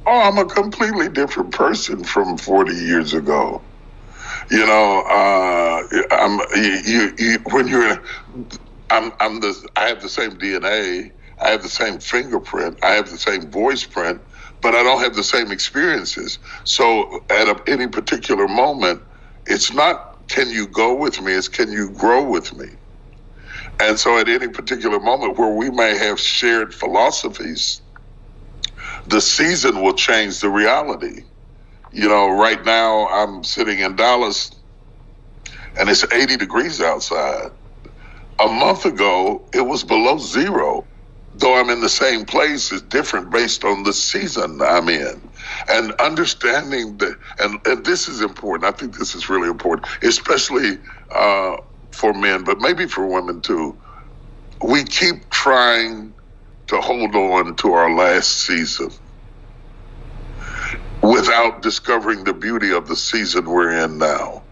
Oh, I'm a completely different person from 40 years ago. You know, when you're, I have the same DNA, I have the same fingerprint, I have the same voice print, but I don't have the same experiences. So at any particular moment, it's not can you go with me, it's can you grow with me. And so at any particular moment where we may have shared philosophies, the season will change the reality. You know, right now I'm sitting in Dallas and it's 80 degrees outside. A month ago, it was below zero. Though I'm in the same place, it's different based on the season I'm in. And understanding that, and this is important. I think this is really important, especially for men, but maybe for women too. We keep trying to hold on to our last season without discovering the beauty of the season we're in now.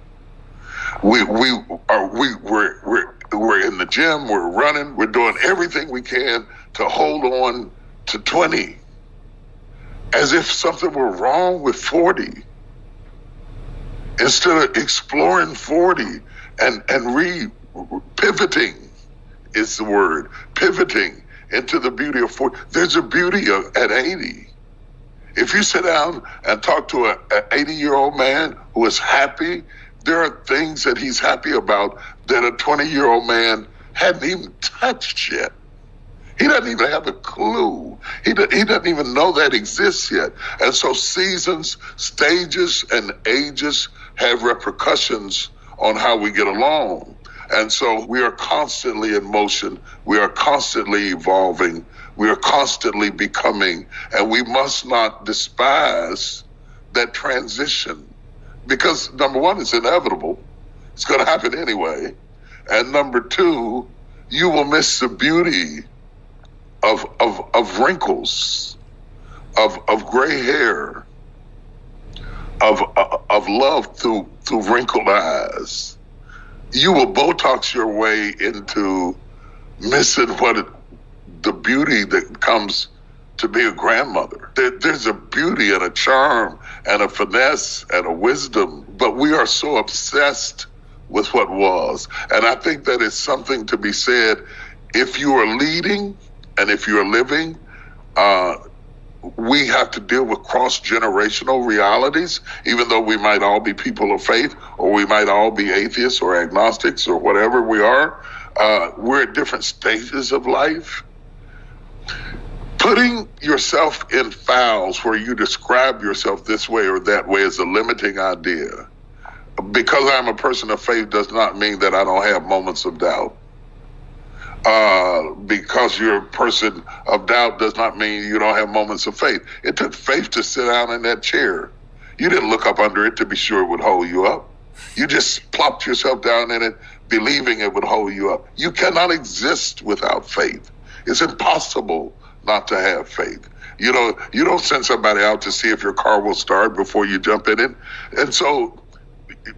We're in the gym, we're running, we're doing everything we can to hold on to 20, as if something were wrong with 40. Instead of exploring 40 and pivoting is the word, pivoting into the beauty of 40. There's a beauty at 80. If you sit down and talk to an 80-year-old man who is happy, there are things that he's happy about that a 20-year-old man hadn't even touched yet. He doesn't even have a clue. He doesn't even know that exists yet. And so seasons, stages, and ages have repercussions on how we get along. And so we are constantly in motion. We are constantly evolving. We are constantly becoming. And we must not despise that transition. Because number one, it's inevitable. It's going to happen anyway. And number two, you will miss the beauty of wrinkles, of gray hair, of love through wrinkled eyes. You will Botox your way into missing the beauty that comes to be a grandmother. There's a beauty and a charm and a finesse and a wisdom, but we are so obsessed with what was. And I think that it's something to be said. If you are leading and if you're living, we have to deal with cross-generational realities, even though we might all be people of faith, or we might all be atheists or agnostics or whatever we are. We're at different stages of life. Putting yourself in files where you describe yourself this way or that way is a limiting idea. Because I'm a person of faith does not mean that I don't have moments of doubt. Because you're a person of doubt does not mean you don't have moments of faith. It took faith to sit down in that chair. You didn't look up under it to be sure it would hold you up. You just plopped yourself down in it, believing it would hold you up. You cannot exist without faith. It's impossible not to have faith. You know, you don't send somebody out to see if your car will start before you jump in it. And so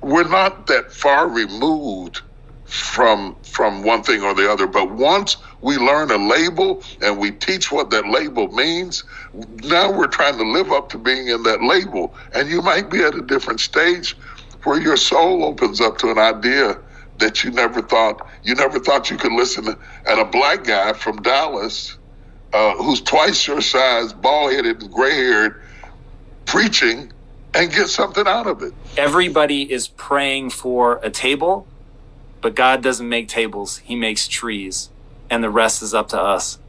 we're not that far removed from one thing or the other. But once we learn a label and we teach what that label means, now we're trying to live up to being in that label. And you might be at a different stage where your soul opens up to an idea that you never thought you could listen to. And a black guy from Dallas who's twice your size, bald-headed and gray-haired, preaching and get something out of it. Everybody is praying for a table, but God doesn't make tables. He makes trees, and the rest is up to us.